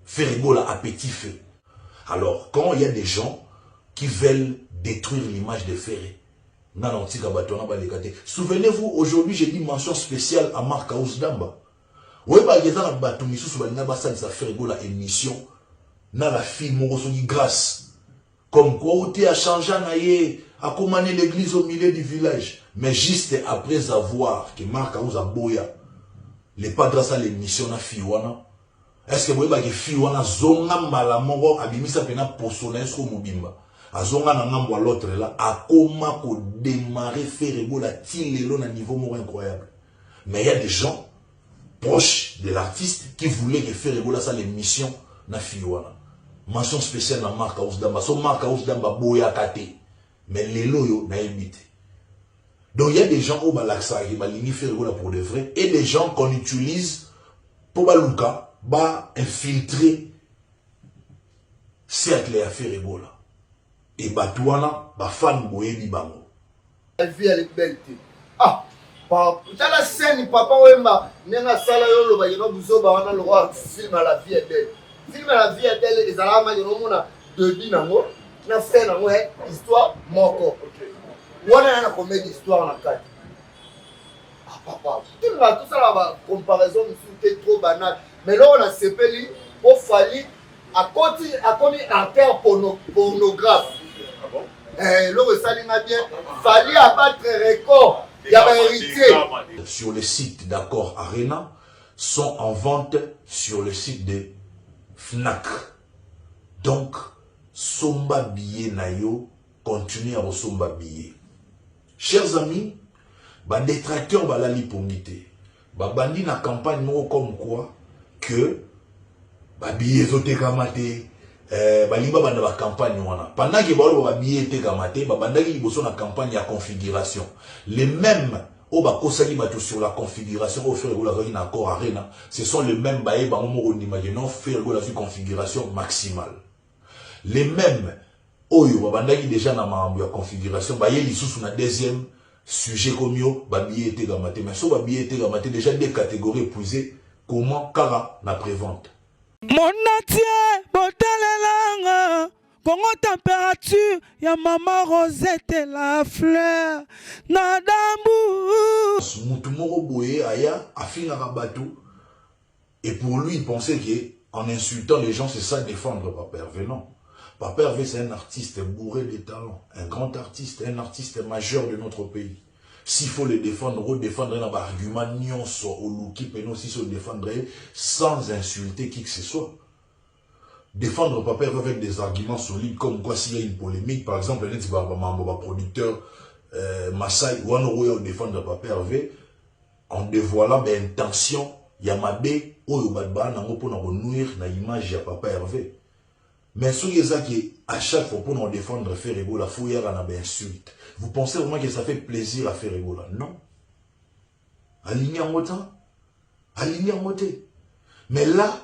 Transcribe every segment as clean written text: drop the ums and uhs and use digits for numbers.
Ferregola à petit feu. Alors, quand il y a des gens qui veulent détruire l'image de Ferré, souvenez-vous, aujourd'hui, j'ai dit mention spéciale à Marc Aous Damba. Oui, bah, il y a des Ferregola émission, na la fille Morosogi grâce. Comme quoi, où tu as changé, à commander l'église au milieu du village. Mais juste après avoir que Marc Aous a boya, les pas grâce à l'émission na fille wana. Est-ce que vous voyez que fille wana zonga malamongo abimisa pena posona esko mobimba. Azonga na ngambo l'autre là, a comment ko démarrer Ferregola tilelo na niveau mort incroyable. Mais il y a des gens proches de l'artiste qui voulaient que Ferregola ça l'émission na fille wana. Mention spéciale dans Marc Aous Damba. Son Marc Aous Damba boya kate. Mais les loyo na évité. Donc il y a des gens au balaksa qui balini Ferregola pour de vrai. Et des gens qu'on utilise pour baluka, ba infiltrer cercle à Ferregola. Et batouana, ba fan boye di bango. La vie elle est belle. Ah, dans la scène, papa Wemba, Nena Sala Yolo, il y a besoin de voir film à la vie est belle. Film à la vie est belle, et Zalama, il y a deux dinamo, na fait histoire moko. On a une comédie d'histoire dans la carte. Ah, papa, tout ça, la comparaison, c'était trop banal. Mais là, on a CPLI, pour fallu, à côté, un père pornographe. Ah bon? Le Salina bien, fallait abattre un record. Il y a hérité. Sur le site d'Accord Arena, sont en vente sur le site de Fnac. Donc, Somba Billet Nayo continue à Somba Billet. Chers amis, bah détracteurs bah la lipomité. Bah bandi na campagne non comme quoi que bah billet zote kamate bah liba banda ba campagne wana. Pendant que bah billet te kamate bah banda ki liboso na campagne ya configuration. Les mêmes au ba kosaki bato sur la configuration au Ferregola na Accord Arena, ce sont les mêmes bah ba momo ondimage non Ferregola sur configuration maximale. Les mêmes oyo babandaki déjà na mambo ya configuration ba yeli sous na deuxième sujet comme yo ba billet te gamate mais so ba billet te gamate déjà des catégories épuisées comment kara na prévente mon natie botalelanga Congo température ya mama Rosette la fleur na dambu mutu moko boye aya afinga bateau et pour lui il pensait que en insultant les gens c'est ça défendre Papa Hervé. Non. Papa Hervé, c'est un artiste bourré de talent, un grand artiste, un artiste majeur de notre pays. S'il faut le défendre, redéfendre un argument, nyonso, au louki, mais aussi se défendre sans insulter qui que ce soit. Défendre Papa Hervé avec des arguments solides, comme quoi s'il y a une polémique, par exemple, un producteur Maasai, ou on défendre Papa Hervé, en dévoilant l'intention, Yamabe, ou Yobadba, pour nuire l'image de Papa Hervé. Mais ce qui est à chaque fois pour nous défendre Ferregola, il faut y avoir une insulte. Vous pensez vraiment que ça fait plaisir à Ferregola? Non. Aligné en motin. Aligné en moté. Mais là,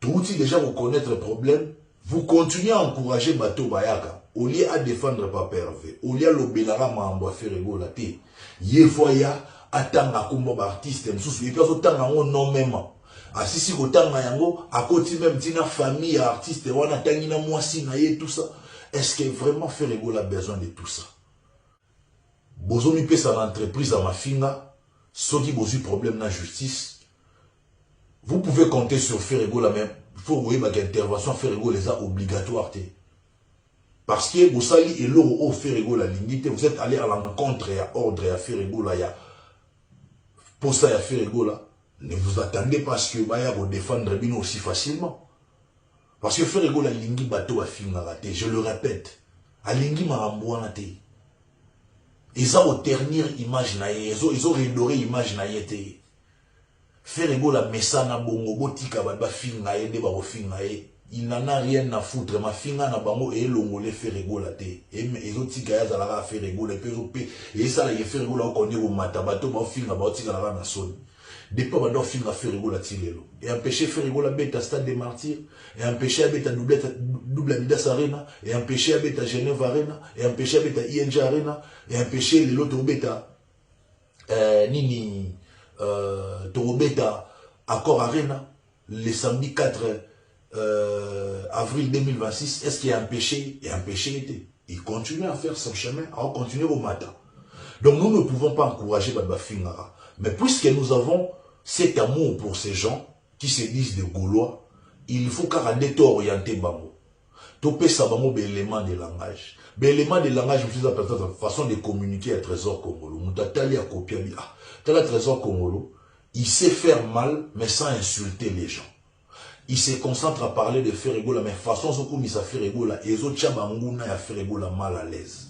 tout déjà vous connaître le problème, vous continuez à encourager Bato Bayaka. Au lieu à défendre Papa Hervé, au lieu à l'obélara mambo à Ferregola, Yefoya, attendre comme artiste, et puis autant non même. Asisi kotanga yango à côté même tina famille artiste wana tangina mwasi na ye tout ça. Est-ce que vraiment Ferregola a besoin de tout ça? Bozomi pesa l'entreprise à Mafinga, ceux qui bosu problème na justice. Vous pouvez compter sur Ferregola même. Il faut voir que l'intervention Ferregola les a obligatoire. Parce que vous sali et l'euro au Ferregola limité, vous êtes allé à l'encontre et à ordre et à Ferregola ya. Pour ça ya Ferregola. Ne vous attendez pas à ce que Baya vous défendre bien aussi facilement. Parce que Ferregola lingi bateau a filmé, je le répète. A lingi marambouana te. Ils ont ternir image na ye, ils ont redoré image na ye te. Ferregola mesana bongo botika ba film na ye de ba film na ye. Il n'en a rien à foutre. Ma finga na bango et l'ongolé Ferregola te. Et ils ont tika ya zala Ferregola et ça la Ferregola ko ni au matabato ba film na ba tika la na soni. Depuis que film a Ferregola Tilelo. Et empêcher Ferregola bête à Stade des Martyrs, et empêcher à bête à double Adidas Arena, et empêcher à bête à Genève Arena, et empêcher à bête à ING Arena, et empêcher l'autre bête à Nini Toro bête à Accord Arena, les samedi 4 avril 2026, est-ce qu'il y a un péché? Il y a un péché. Il continue à faire son chemin, à continuer au matin. Donc nous ne pouvons pas encourager Babafingara. Mais puisque nous avons cet amour pour ces gens qui se disent des Gaulois, il faut qu'arrêter orienter Bango. Topé Sabamo, l'élément de langage. L'élément de langage, je suis la façon de communiquer à Trésor Congolo. Moutatali a copié. Tel Trésor Congolo, il sait faire mal, mais sans insulter les gens. Il se concentre à parler de Ferregola, mais façon dont il fait Ferregola, et les autres Tchabanguna a Ferregola mal à l'aise.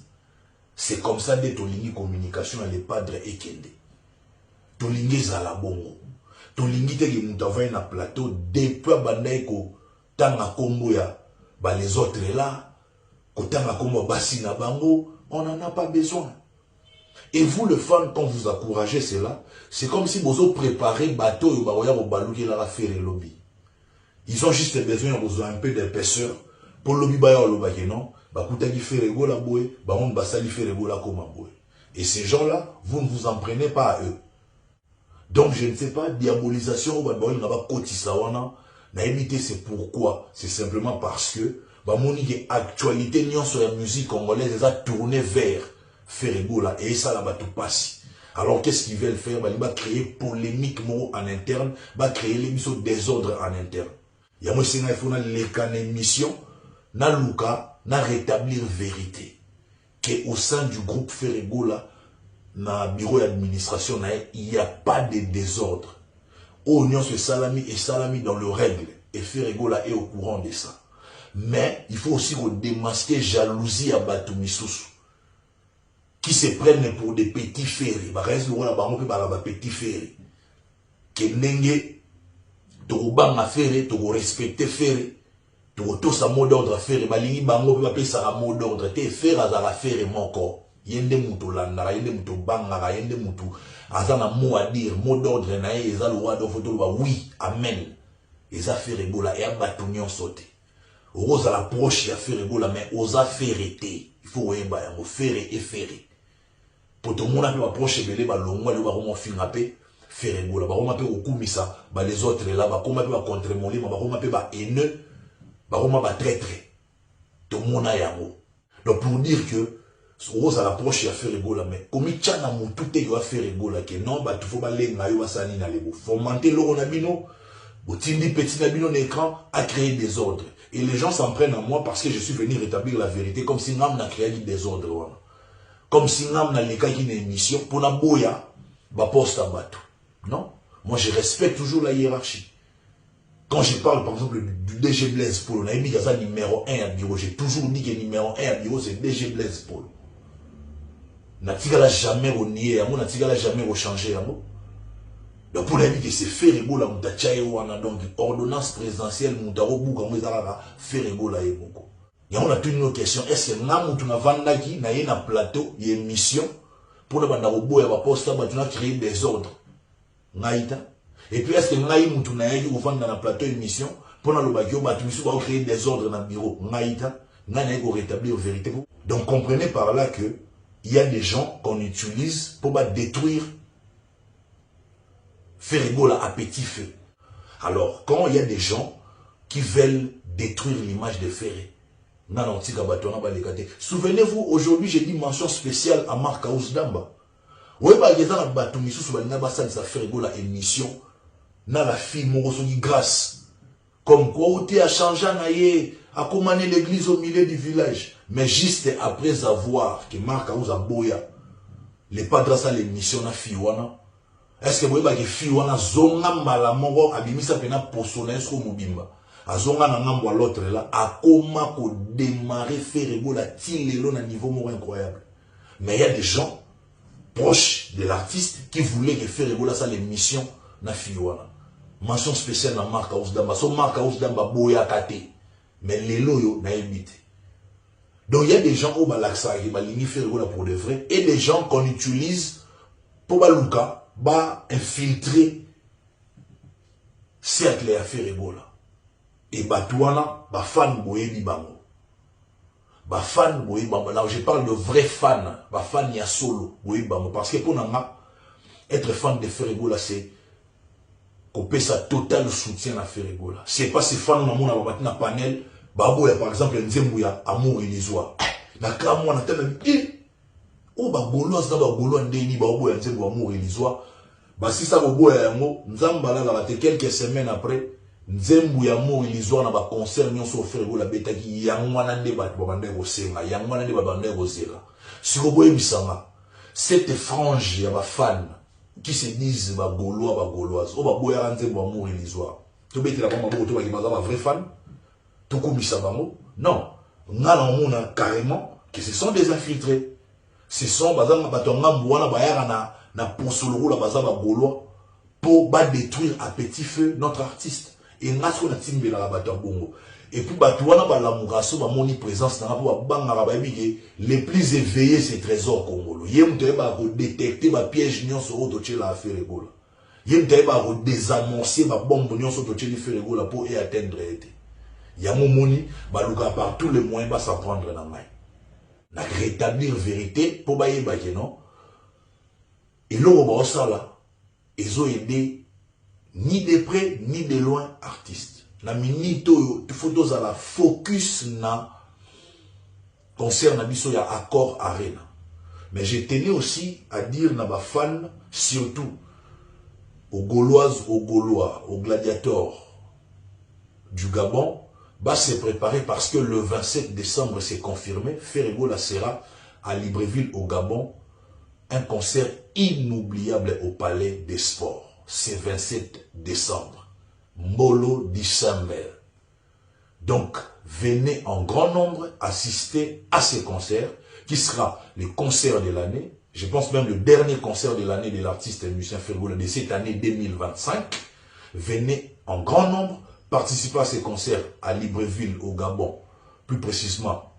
C'est comme ça que Tolingi communication et les padres ekende. Tolingi zalabongo. Tolingi te mutavai na plateau depuis bandaiko tanga kombo ya ba les autres là, kotanga kombo basi na bango, on n'en a pas besoin. Et vous le fan quand vous encouragez cela, c'est comme si vous préparez bateau et baroya au balouki la faire lobby. Ils ont juste besoin un peu d'épaisseur pour lobby baya lobaki non. Et ces gens-là, vous ne vous en prenez pas à eux. Donc, je ne sais pas, diabolisation, c'est pourquoi. C'est simplement parce que, actualité, sur la musique congolaise, elle a tourné vers Ferregola et ça, là, tout passe. Alors, qu'est-ce qu'ils veulent faire? Ils vont créer polémique en interne, va créer l'émission désordre en interne. Il y a une émission, na Luka, na rétablir vérité. Que au sein du groupe Ferregola, na bureau d'administration, il n'y a pas de désordre. Oignon se salami et salami dans le règle. Et Ferregola est au courant de ça. Mais il faut aussi démasquer jalousie à Batumisusu. Qui se prennent pour des petits ferrés. Bah, reste le roi là-bas, petits ferrés. Que n'engue, tu vas ferré, tu vas respecter ferré. Tout ça mot d'ordre faire balingi bango pe pa ça mot d'ordre te faire azala faire moko yende mutu landara yende mutu bangara yende mutu azana mot à dire mot d'ordre na eza le roi de photo ba oui amen eza faire ebola et abatunion sauter oza la proche ya faire ebola mais oza faire été il faut yeba ya faire et faire pour tout monde pe proche belé ba longwa le ba romo finga pe faire ebola ba romo pe okumisa ba les autres là ba koma pe ba contre molé ba romo pe ba haineux. Donc pour dire que Rose à l'approche à faire rigola mais comme il tient à mon tout est à faire rigola que non bah tu faut pas les naïo basani na lebo fomenter l'eau nabino botindi petit nabino l'écran a créé des ordres et les gens s'en prennent à moi parce que je suis venu rétablir la vérité comme si nam n'a créé des ordres comme si nam n'a les cas qui une émission pour la boya bah poste à bateau non moi je respecte toujours la hiérarchie. Quand je parle par exemple du DG Blaise Polo, on a mis ça numéro 1 à bureau. J'ai toujours dit que numéro 1 à bureau c'est DG Blaise Polo. N'a-t-il jamais renié, n'a-t-il jamais rechangé. Donc pour l'inviter, c'est Ferrego la Moutachaye Wana, donc ordonnance présidentielle Moutaro Bouka Mouizara, Ferrego la Eboko. Et on a une autre question, est-ce que nous avons Vandaki, na un plateau, il y a une mission, pour le Bandarobo et la poste, on a créé des ordres. Naïta. Et puis est-ce que nous avons dans la plateau émission pour le bagio va créer des ordres dans le bureau Naïta, nous rétablir la vérité. Donc comprenez par là que il y a des gens qu'on utilise pour détruire Ferregola à petit feu. Alors quand il y a des gens qui veulent détruire l'image de Ferré, souvenez-vous, aujourd'hui j'ai dit mention spéciale à Marc Aousdamba. Oui, bah, il y a des Ferregola émission. Na la fille Morosogi grâce. Comme quoi, où tu as changé à commander l'église au milieu du village. Mais juste après avoir que Marc Aouza Boya, les padres à l'émission na Fiwana. Est-ce que vous voyez que Fiwana zonga malamongo abimisa pena posona esko mobimba. A zonga na ngambo à l'autre là, a comment ko démarrer Ferregola tilelo na niveau mort incroyable. Mais il y a des gens proches de l'artiste qui voulaient que Ferregola ça l'émission na Fiwana. Mention spéciale dans Marc Aousdamba. Son Marc Aousdamba boya kate. Mais les loyaux n'a évité. Donc il y a des gens au Balaksa qui balini Ferregola pour de vrai. Et des gens qu'on utilise pour Balouka, infiltrer cercle à Ferregola. Et Batouana, fan boyebi bango. Fan boyebi bango. Là je parle de vrais fans. Fan ya solo boyebi bango. Parce que pour Nanga, être fan de Ferregola c'est qu'on sa total soutien à Ferregola. C'est pas ces fans maman na panel, babo ya par exemple Nzembuya amour illusoire. Na ka moi na tena o ba goloise na ba golo ndeni babo ya Nzembu amour illusoire. Ba si ça bobo ya yango Nzambala la te quelques semaines après Nzembu ya amour illusoire na ba concert nyonso Ferregola betaki yango na nde ba bande ko senga yango na nde ba bande ko zela. Sur boye bisanga cette frange ya ba fan qui se disent ba gaulois ba gauloises o ba boya Nzembu amour illusoire. To beti la ba to ba ki ba vrai fan. To komisa bango. Non, ngala mona carrément que ce sont des infiltrés. Ce sont bazanga batonga mbwana bayara na posoloro la bazaba gaulois pour ba détruire à petit feu notre artiste. Et ngasko na timbela la bato bongo. Et puis batouana ba lamouraso ba moni présence na ba banga ba bigi les plus éveillés ces trésors congolais. Yem te ba détecter ba piège nyonso o to tchela affaire egola. Yem te ba désannoncer ba bombe nyonso to tcheli faire egola pour y atteindre été. Yamo moni ba luka par tous les moyens ba s'apprendre na mai. Na rétablir vérité pour ba yeba ke non. Et l'on ba osala ils ont aidé ni de près ni de loin artistes. Na minito photos à la focus na concert na biso ya Accord Arena. Mais je tenais aussi à dire na ba fan surtout aux Gauloises, aux Gaulois, aux gladiateurs du Gabon, va se préparer parce que le 27 décembre c'est confirmé, Ferregola sera à Libreville au Gabon, un concert inoubliable au Palais des Sports. C'est 27 décembre. Molo December. Donc, venez en grand nombre assister à ce concert qui sera le concert de l'année. Je pense même le dernier concert de l'année de l'artiste musicien Ferregola de cette année 2025. Venez en grand nombre participer à ce concert à Libreville au Gabon, plus précisément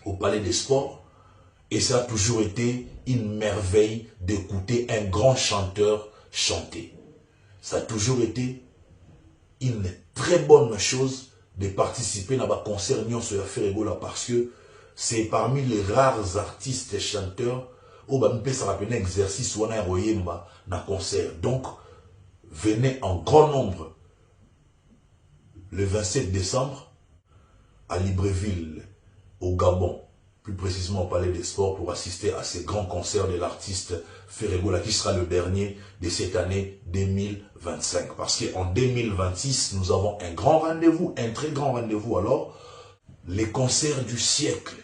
au Palais des Sports. Et ça a toujours été une merveille d'écouter un grand chanteur chanter. Ça a toujours été une très bonne chose de participer à un concert Nyonso ya Ferregola parce que c'est parmi les rares artistes et chanteurs où ça rappelle un exercice ou un concert. Donc, venez en grand nombre le 27 décembre à Libreville, au Gabon, plus précisément au Palais des Sports, pour assister à ce grand concert de l'artiste Ferregola qui sera le dernier de cette année 2025. Parce qu'en 2026, nous avons un grand rendez-vous, un très grand rendez-vous. Alors, les concerts du siècle,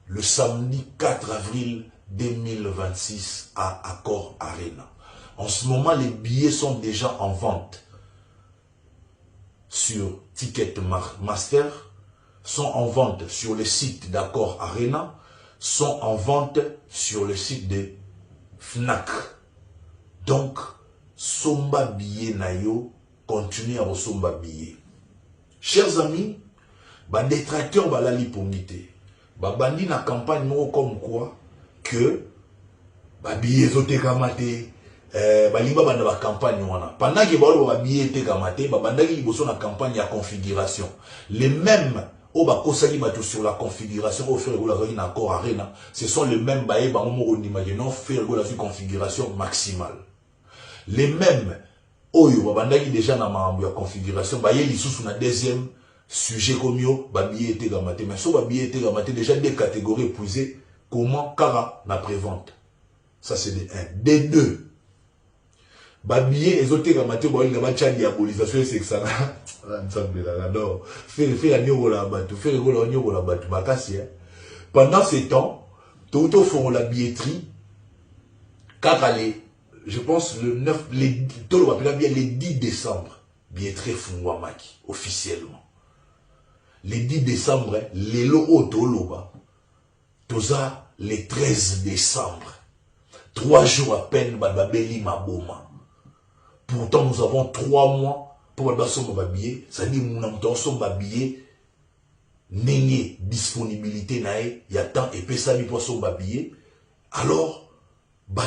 le samedi 4 avril 2026 à Accord Arena. En ce moment, les billets sont déjà en vente sur Ticketmaster, sont en vente sur le site d'Accord Arena, sont en vente sur le site de Fnac. Donc, somba billet nayo, continuez à somba billet. Chers amis, ba détracteurs ba la lipongité. Ba bandi na campagne comme quoi que ba billet zote kamate. Baliba banda ba campagne wana pendant que ba billet te kamate ba bandaki liboso na campagne ya configuration les mêmes au ba kosaki bato sur la configuration au Ferregola na Accord Arena ce sont les mêmes baé ba momo ondimageno Ferregola sur configuration maximale les mêmes oyo ba bandaki déjà na mambo ya configuration ba yeli sous na deuxième sujet comme yo ba billet te kamate mais so ba billet te kamate déjà des catégories épuisées comment kara na prévente ça c'est des 1 des 2 Babillet et autres comme Mathieu Boy la diabolisation c'est que ça ensemble là non faire nyogo la batu faire nyogo la batu makasi pendant ces temps tout font la billetterie car allez je pense le 9 les tout le bien les 10 décembre billetterie Fungwamaki officiellement les 10 décembre les lots toloba toza les 13 décembre 3 jours à peine babeli maboma. Pourtant, nous avons 3 mois pour le billet. C'est-à-dire que nous avons billet. N'est disponibilité, il y a temps et pesa pour son billet. Alors,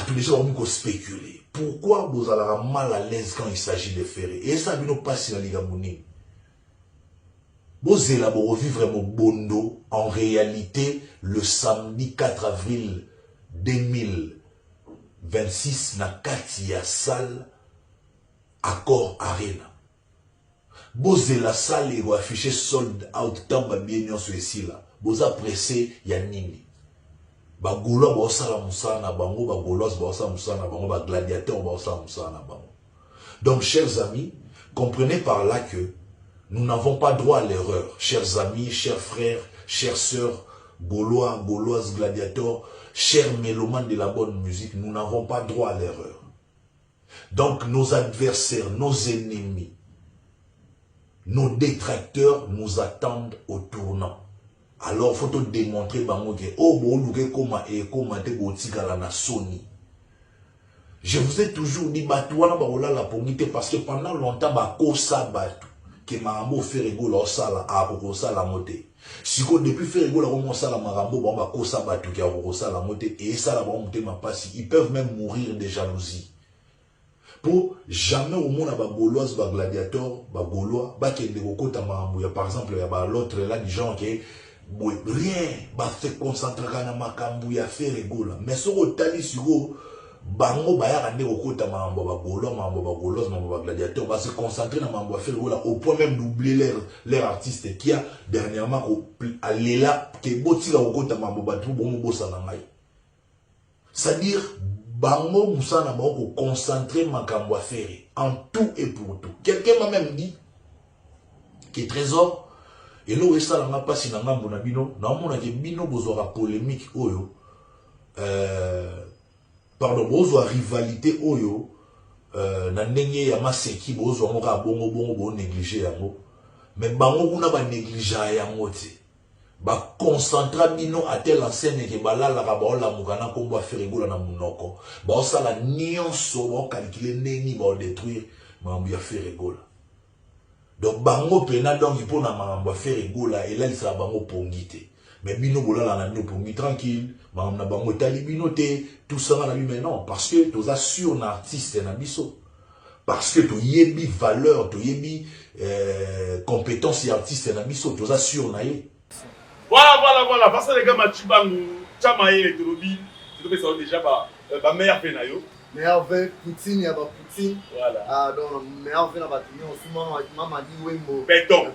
tous les gens vont spéculer. Pourquoi vous allez mal à l'aise quand il s'agit de faire? Et ça, nous passe dans les Gamouni. Vous allez revivre vraiment bondo. En réalité, le samedi 4 avril 2026, na Katia Salle, Accor Arena. Bozé la salle et affiché sold out tamba bien sur ici là. Boza pressé ya nini. Ba golo ba osala musana bango ba golos ba osala musana bango ba gladiateur ba osala musana bango. Donc chers amis, comprenez par là que nous n'avons pas droit à l'erreur. Chers amis, chers frères, chères sœurs, gaulois, gauloises, gladiateurs, chers mélomanes de la bonne musique, nous n'avons pas droit à l'erreur. Donc nos adversaires, nos ennemis, nos détracteurs nous attendent au tournant. Alors, il faut te démontrer que je vous ai toujours dit parce que pendant longtemps, que Marambo fait rigoler au sala à la moté. Si depuis fait rigoler au sala Marambo, on va kosa batu qui a au sala moté et ça la monter ma passe. Ils peuvent même mourir de jalousie. Pour jamais au monde ba gauloise ba gladiateur ba gaulois ba qui de kokota Marambo. Par exemple, il y a l'autre là des gens qui rien ba fait concentrer na makambu ya fait rigoler. Mais sur au tali sur bango baya rande kokota mambo ba gaulois mambo ba gauloise mambo ba gladiateur ba se concentrer na mambo faire au point même d'oublier leur artiste qui a dernièrement allé là que boti la kokota mambo ba tout bon bossa na ngai. C'est-à-dire bango musana ba ko concentrer makambo faire en tout et pour tout. Quelqu'un m'a même dit que trésor et lo esala nga pasi na ngambo na bino na mona ke bino bozora polémique oyo pardon, bozo a rivalité oyo na ndenge ya maseki bozo ngoka bongo bo négliger yango mais bango kuna ba négliger yango te ba concentra bino à telle enseigne que balala ka ba la mukana kombo affaire gola na munoko ba osala nyonso ba calculer neni ba détruire mambo ya faire gola donc bango pena donc pour na mambo affaire gola et là il sera bango pongité. Mais bino bolala na bino pongi tranquille, ma na bango tali bino te, tout ça na lui mais non parce que tu as sur un artiste na biso. Parce que tu yebi valeur, tu yebi compétence et artiste na biso, tu as sur na ye. Voilà parce que les gars machibangu chamaye et tolobi, tu peux savoir déjà ba meilleur penayo. Meilleur vin Poutine ya ba Poutine. Voilà. Ah donc meilleur vin na ba Poutine aussi maman dit Wembo. Béton.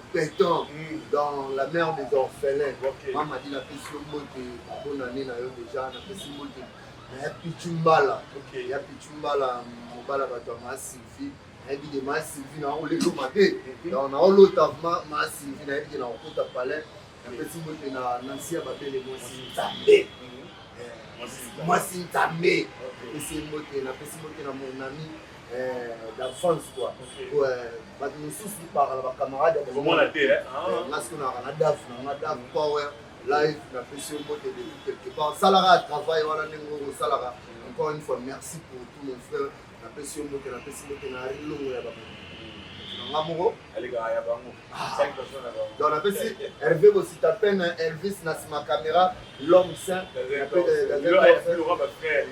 Dans la mer des orphelins. Okay. Maman dit la question moté bonne année na yo déjà na question moté. Ya Pichumbala. OK, ya Pichumbala mobala ba to ma Sylvie. Évidemment Sylvie na on le commander. Donc na l'autre ma Sylvie na dit na okota palais. La question moté na Nancy ba belle mo Nzambe. Moi c'est Nzambe. Et c'est moté na question moté na mon ami d'enfance quoi. Bah nous tous par la camarade de mon athée national na DAF power live na pression moté de quelque part salara travail wala nengo salara encore une fois merci pour tous mes frères na pression moté na rilongo ya ba ngamuro alega ya bango 5 personnes là donc na pesi Hervé aussi t'appelle Elvis na ma caméra l'homme saint le roi va frère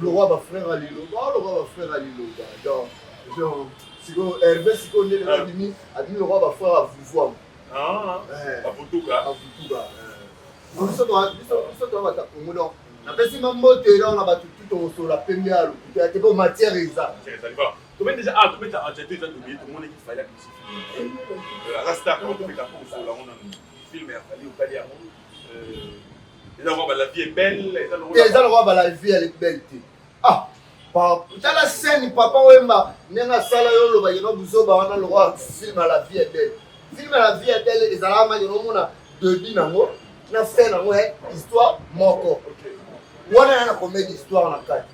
le roi va frère à Lilo donc siko Hervé siko ndele na bimi adimi le roi va frère à Vouvoam à Vutuka biso to ba ta kongo na pesi mambote là on a battu tout au sur la première tu as été matière exacte tu mets déjà tu mets en jeté ça tout le monde qui fallait que tu rasta quand tu mets ta pause là on a film et fallait ou pas dire la vie est belle le roi la vie elle est belle ah la scène papa wemba nenga sala yo loba yeno buzoba wana le roi film la vie est belle les alama yo mona début nango na fin nango histoire moko wana na comédie histoire na kati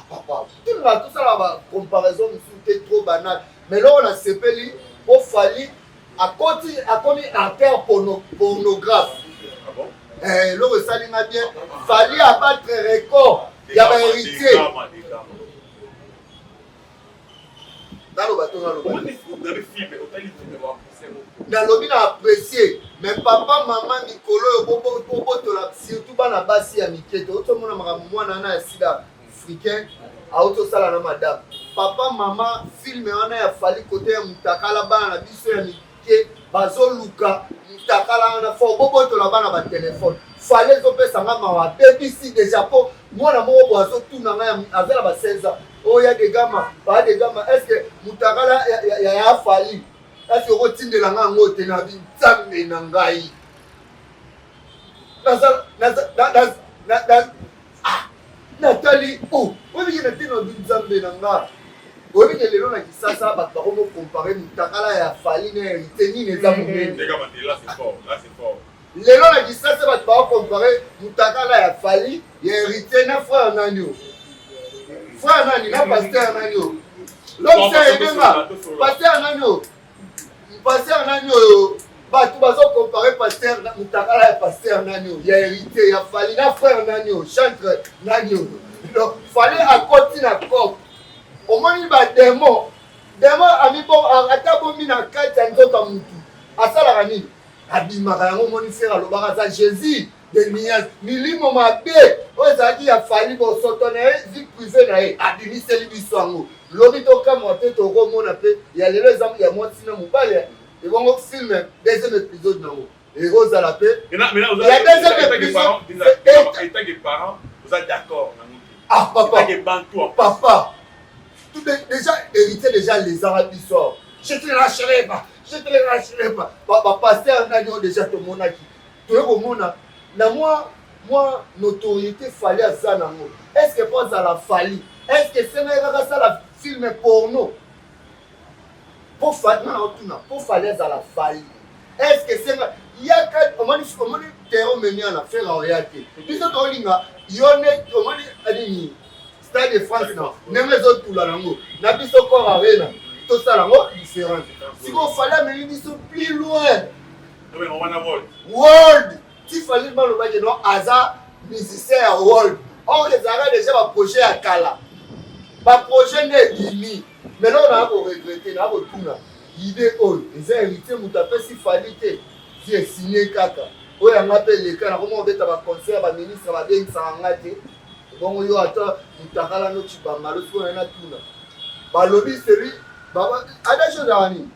papa tout ça la comparaison c'est trop banal mais là on a sepeli au fali à côté acteur pornographe le salinga bien fali abattre record ya ba héritier dans le bateau dans lobby na apprécier mais papa maman Nicolo bobo to la surtout bana basi ya mikete otomona mwana na sida africain auto sala na madame papa maman film wana ya fali côté ya mutakala bana na biso ya mike bazoluka mutakala na fo bobo to la bana ba téléphone fallait ezopesa nga mawa bebisi déjà po mwana moko bo azotuna nga azala ba 16 ans oya de gama ba de gama est-ce que mutakala ya fali est-ce que okotindela nga ngo te na binzambe na ngai natali oyebiki na te na binzambe na nga oyebiki lelo na kisasa bato bakomokompare mutakala ya fali na hérité nini eza monene lelo na kisasa bato bakokompare mutakala ya fali ya hérité na frère nani frère nani na pasteur nani lobisa ebenga pasteur nani pasteur nani oyo bato bazokompare pasteur mutakala ya pasteur nani oyo ya hérité ya fali na frère nani oyo chantre nani oyo donc fali akoti na cope omoni bademo demo amibo ata bomi na kati ya nzoka mutu asalaka nini abimaka yango omoni frère alobaka aza jésus de nias milimo mabe oyo ezalaki ya fali bosoto na ye vie privé na ye abimiseli biso yango lobi tokamwa te tokomona mpe ya lelo eza ya mwasi na mobali ebongo film deuxième épisode nango ekozala mpe ya deuxième épisode ah papa déjà hérité déjà les arabes d'histoire je te lâcherai pas pasteur nani oyo déjà tomonaki toye komona na moi notoriété fali aza nango est-ce que po azala fali est-ce que senga kaka asala film porno po fali nana otuna po fali azala fali est-ce que senga yaka omoni terreau menia na fera oya te biso tolinga yo ne omoni anini Stade de France na ndenge ezotula nango na biso corps arena tosala yango différence si ko fali ameli biso plus loin world ti fali malobaki no aza musicien ya world or ezalaka déjà baprojet ya kala baprojet nde ebimi mais lelo naa koregrete naa kotuna idée oyo eza hérité moto apesi fali te ti esigne kaka oyo yanga mpe eleka nakoma obeta baconcert baministre babengisaka nga te bongo yo ata mutakala no chibamba lo siko na tuna balobi celui adage d'ani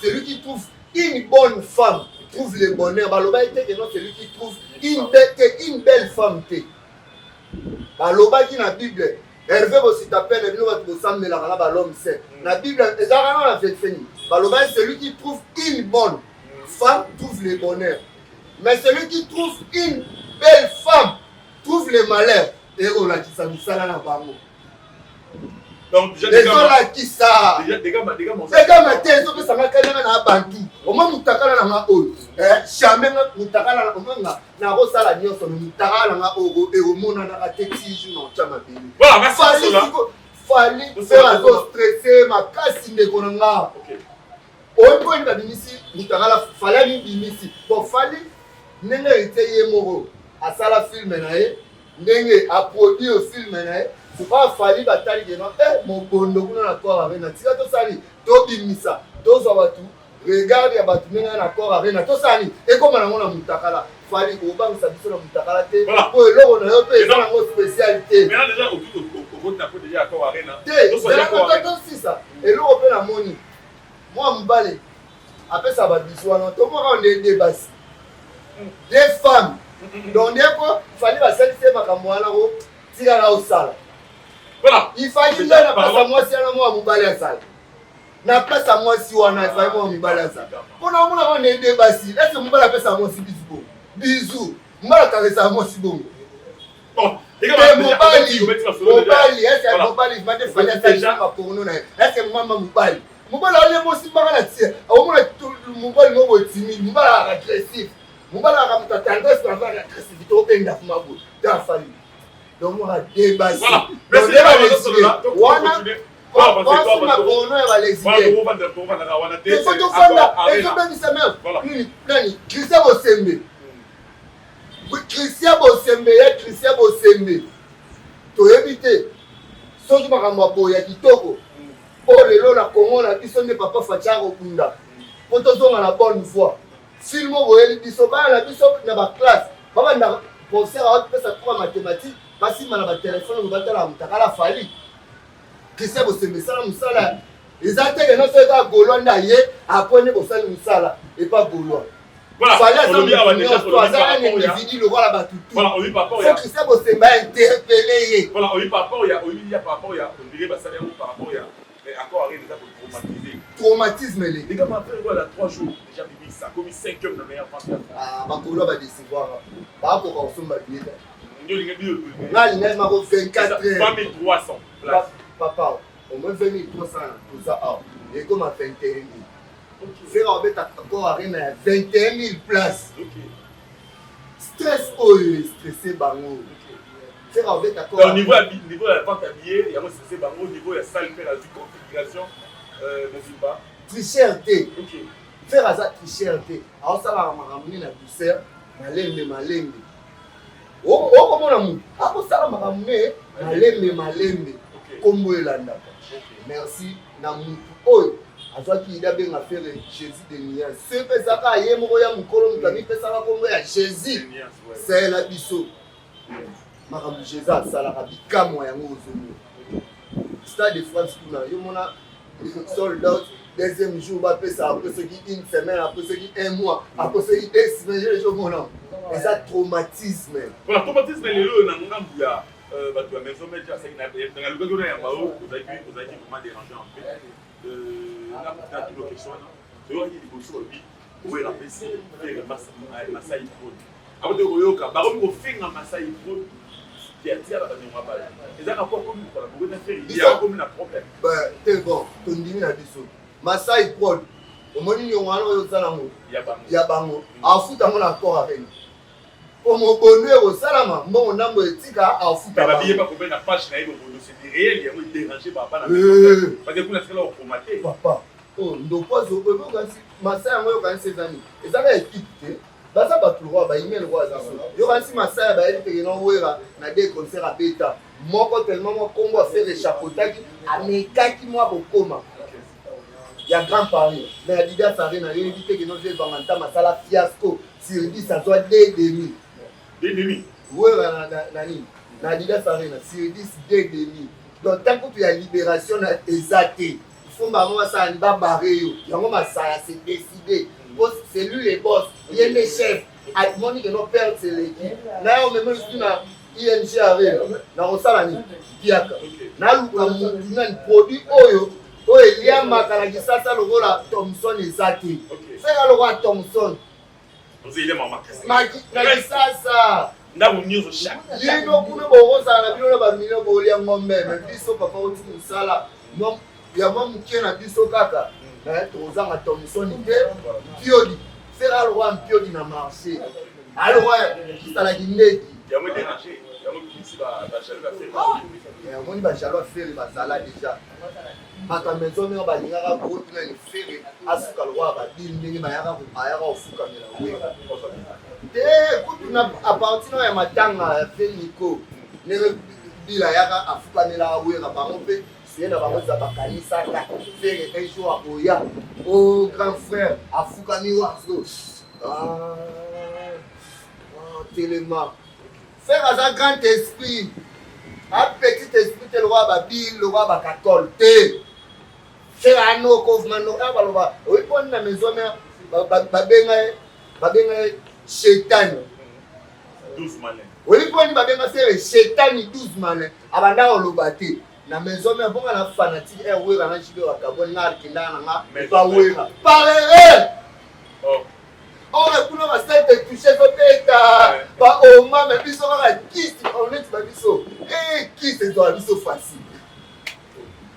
celui qui trouve une bonne femme trouve le bonheur baloba ete que non celui qui trouve une belle femme te baloba ki na bible Hervé bosita peine bino bato bosamelaka na balhomme saint na bible ezalaka na fefeni baloba celui qui trouve une bonne femme trouve le bonheur mais celui qui trouve une belle femme trouve le malheur et on a dit ça misala na bango donc ezolakisa dégama te ezopesanga kananga na bantu oma mutakala nanga oyo jamais mutakala omonga nakosala nyonso mutakala nanga oyo ekomonanaka te tiju na otya mabele fali fer azostresse makasi ndeko na nga oyo mpo eni babimisi mutakala fali abibimisi bon fali ndenge ete ye moko asala filme na ye ndenge aproduire filme na ye fuka fali batali ke no mobondo kuna na corps arena tika tosali tobimisa tozwa batu regarde ya batu ndenge na corps arena tosali ekoma nango na mutakala fali obangisa biso na mutakala te po eloko na yo mpe eza nango spécialité te tosisa eloko mpe na moni mwa mobale apesa babiso wana tomwaka ndende basi des femmes donc ndeko fali basalisi makambo wana ko tika na osala il fallait na pasa mwasi wana mwa mobali asala na pesa mwasi wana ifai mwa mobali asala mpona omona ko ndende basi ese mobali apesa mwasi bizu bongo bizu mobali atakesa mwasi bongo mobali ese mobali vande fali asalisa maporno na ye ese mama mobali alie mwasi mbaka na tia omona mobali moko timide mobali agressif mobali akamuta tendresse na vana agressivité obenga fumabo ta fali donc on a débattu wana basi maporno ya balexibien efotofanda ezobengisa meme nani Christian Bosembe toyebi te soki makambo ya boye ya kitoko oyo lelo na Congo na biso nde papa Fatia kokunda mpo tozonga na bonne foi film oyo boyeli biso bana na biso na baklasse babanda professeur aotipesa trois mathématique basima na batelefone batala mutakala fali Christian Bosembe sala mosala eza teke nyonso eza golwa nde aye apone bosali mosala epa golwa Voilà, fallait ça on dit ah déjà le roi là-bas tout. Voilà, on dit par rapport faut que ça vous interpellé. Voilà, on dit par rapport il y a par rapport il y a on dirait ça par rapport il y a mais encore rien déjà pour traumatiser. Traumatisme les gars m'a fait voilà 3 jours déjà bibi ça comme 5 heures de meilleure France. Ah ba ko ba décevoir. Ba ko ko so ba bien. Là, il y a 24 heures. 3300 places. Papa, au moins 2300 tout ça. Et comme à 21 000. Faire en fait encore à 21 000 places. Stress, oh, stressé, bango. Faire en fait encore. Au niveau de la vente à billets, il y a stressé, bango. Au niveau de la salle, faire la configuration, mon film pas. Tricherté. Faire à ça, tricherté. Alors ça va ramener la douceur. Malembe. Oh, comment on a mis? Ah, ça va ramener malembe. Comme vous l'avez. Merci, Namou. Oh, à toi qui a bien affaire Jésus de Nia. Ce que ça a été, moi, mon colon, nous avons fait ça comme Jésus. C'est la biseau. Madame Jésus, ça l'a dit comme moi, Stade de France, on a sold out. Deuxième jour, après ça, après ce qui une semaine, après ce qui un mois, après ce qui 2 semaines, je et ça traumatisme. Voilà, traumatisme, les lots, on a la maison, mais dans le gouvernement, vous avez vraiment dérangé en fait. Là, vous avez une question. Vous avez des choses aussi. Vous avez la PC, vous avez le Massaï Pro. Après, vous avez fait un Massaï Pro. Il y a des rapports comme vous il y a comme un problème. C'est bon, tu me dis la question. Massaï Pro, au moment où il y a bango. En foot, on a encore avec nous. Pour mon bonheur au salama, mon nom est Tika à foot. Mais la vie n'est pas comme une page, c'est réel, il y a un dérangé par rapport à la maison. Parce que vous l'avez formaté. Papa, oh, nous pas au premier Massaï a eu 16 années. Et ça va équipe. Ça va tout le roi, il y a le roi. Il y aura aussi Massaï a eu des concerts à Beta. Moi, tellement mon combo a fait des chapeautage, à mes 4 mois pour coma. Il y a grand Paris. Mais Adidas a évité que nous ayons un fiasco. Sur 10, ça soit 2,5. 2,5. Oui, Adidas Arena, sur 10, 2,5. Donc, tant que tu as libération, exacte. Il faut que ça ne va pas barrer. Il y a c'est décidé. C'est lui les boss. Il y a les chefs. À mon que nos pères, c'est l'équipe. Là, on me met sur ING Arena. Dans le salami. Diaka. Là, on a un produit. Oh, il y a un le rôle à Thompson exact. C'est le roi Thompson. Vous avez maman. Ça. Ndamu news chaque. Il no kuna boza na bino ba mino bolia ngombe mais biso papa oti musala. Non, ya mamu kiena biso kaka. Na tozanga Thompson te. Piodi. Sera le roi Piodi na marché. Alors ouais, ça la guinée. Ya mo déranger. Ya mo kisi ba jalo faire. Ya mo ni ba jalo faire ba sala déjà. Mata maison mais ba lingaka ko tuna ni faire asuka le roi ba dindingi ba yaka ko ayaka ofuka mela weka. Écoute, à partir de matanga Fénico, ne bila yaka afukamela wera bangope, c'est na bango za bakanisa la faire un jour à Oya. Oh grand frère, afukami waso. Tellement. Faire un grand esprit. Un petit esprit le roi babil, le roi bakatol te. Faire un no kovmano abaloba. Oui pour na maison mais babenga Chétan. 12 malins. Oui, quand on va bien faire Chétan 12 malins. Abanda olobate. Na maison mais bon na fanatique et oui na chibe wa kabon na kinda na mais pas oui. Paré. Oh. On a pour nous rester de toucher au bêta. Pas au moment mais biso va kiss on est pas biso. Eh kiss c'est toi biso facile.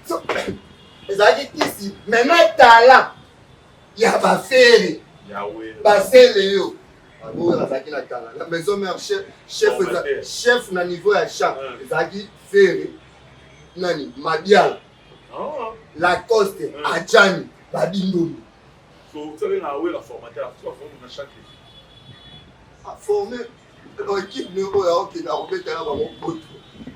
So ezaki kiss mais na talent. Ya ba faire. Ya oui. Ba faire yo. La maison mère chef na niveau ya champ ezaki faire nani Madial Lacoste Adjani Babindomi so vous savez na ouais la formateur la forme na chaque formé l'équipe numéro ya OK na robeta na bango poto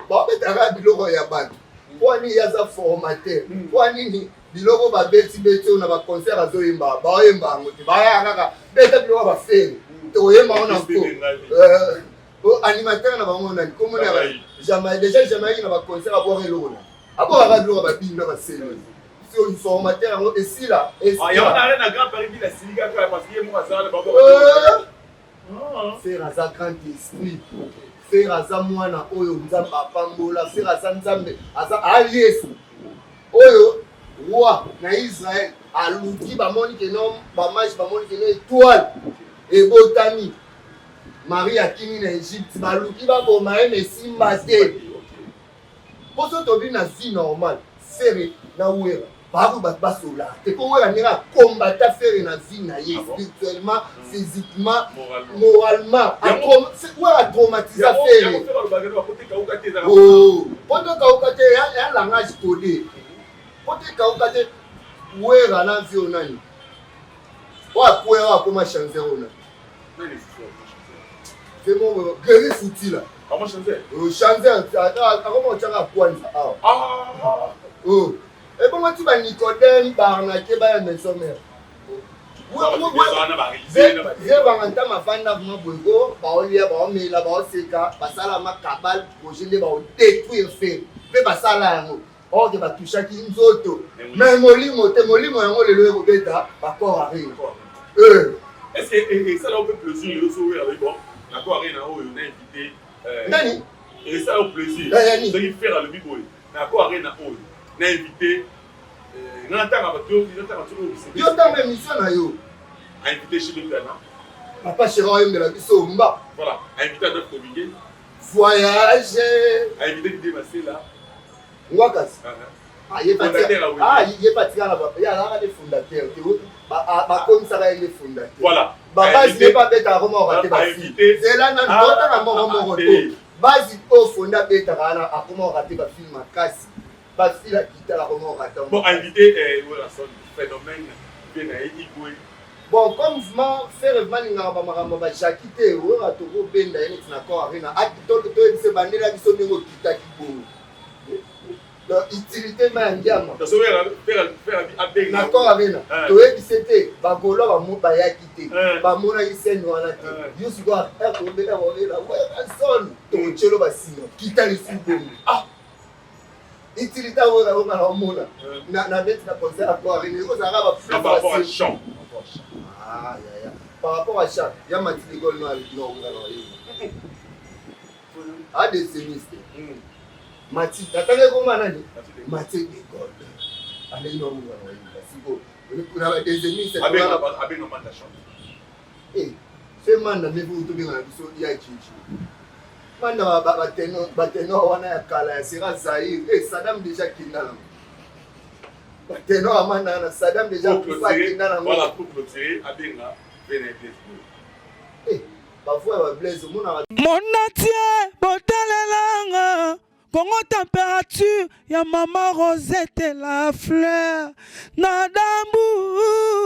ba betara biloko ya bato kwani yaza formateur kwani biloko ba beti na ba concert azoyemba ba yemba ngote ba ya kaka beta biloko ba faire oyemba on encore animateur na bango na comme na jamais déjà jamais na ba concert à boire l'eau à boire ba biloko ba binda ba selo informateur et si là il y a un grand Paris qui a signé parce qu'il y a mon hasard de faire un grand esprit faire un moine oyo nzambe apambola faire un nzambe alias oyo roi na Israël aluki bamoni que non bamage bamoni que non étoile ebotani Marie akini na Égypte baluki baboma ye mais simba te poso tobi na vie normale faire na wera babu basola te ko wera nira combattre faire na vie na ye spirituellement physiquement moralement wera traumatiser faire oh poto kaukate ya langage codé poto kaukate wera na vie onani wa poera wa koma chanter onani c'est mon guéri fouti là comment chanter chanter comment tu as kwanza oh et bon tu vas Nicodème barnaquer ba maison mère je banganta mafanda vraiment bogo ba olia ba omela ba oseka basala makabal projet ba détruire fait pe basala yango or que ba touchaki nzoto mais molimo yango lelo ekobeta ba corps arrive est-ce que ça là on peut plaisir le sourire avec bon d'accord rien on a invité nani et ça au plaisir ce qui fait le bibo d'accord rien on a invité n'entend pas tout yo dans émission na yo a invité chez le Ghana papa chéri de la biso mba voilà a invité à notre comité voyage a invité de passer là wakas il est parti là il y a là des fondateurs ba comme ça va les fondateurs voilà base n'est pas bête à comment rater ba invité c'est là na ndota na mo base au fonda bête à comment rater ba film makasi ba fille la quitter la comment rater bon invité voilà son phénomène bien à Igwe bon comme faire malinga ba makambo ba jakite o atoko benda ene tinako arena akito to se bandela biso nengo kitaki bongo utilité mangiama d'accord arena toyebise te bagolo bayaki te bamonaki sene wana te yo sikoyo akobela baobela wekasol tokotyelo basino kita lisu bongo utilité oyoka na omona na beti na concert d'accord arena ekozalaka par rapport à chant ya matili egole noonga na oyo adesemiste Mati, nataka koma nani? Mati de God. Ale no mungu anaimba. Siko. Kuna des amis c'est quoi? Avec nos mandats chanter. Eh, c'est manda mevu to binga biso ya chichi. Manda bateno wana ya kala ya sera Zaire. Eh, Saddam déjà kindala. Bateno amana na Saddam déjà kufa kindala. Voilà pour clôturer abenga Benedict. Eh, parfois ba blaze mona Monatie botalelanga Congo température ya maman Rosette la fleur na dambu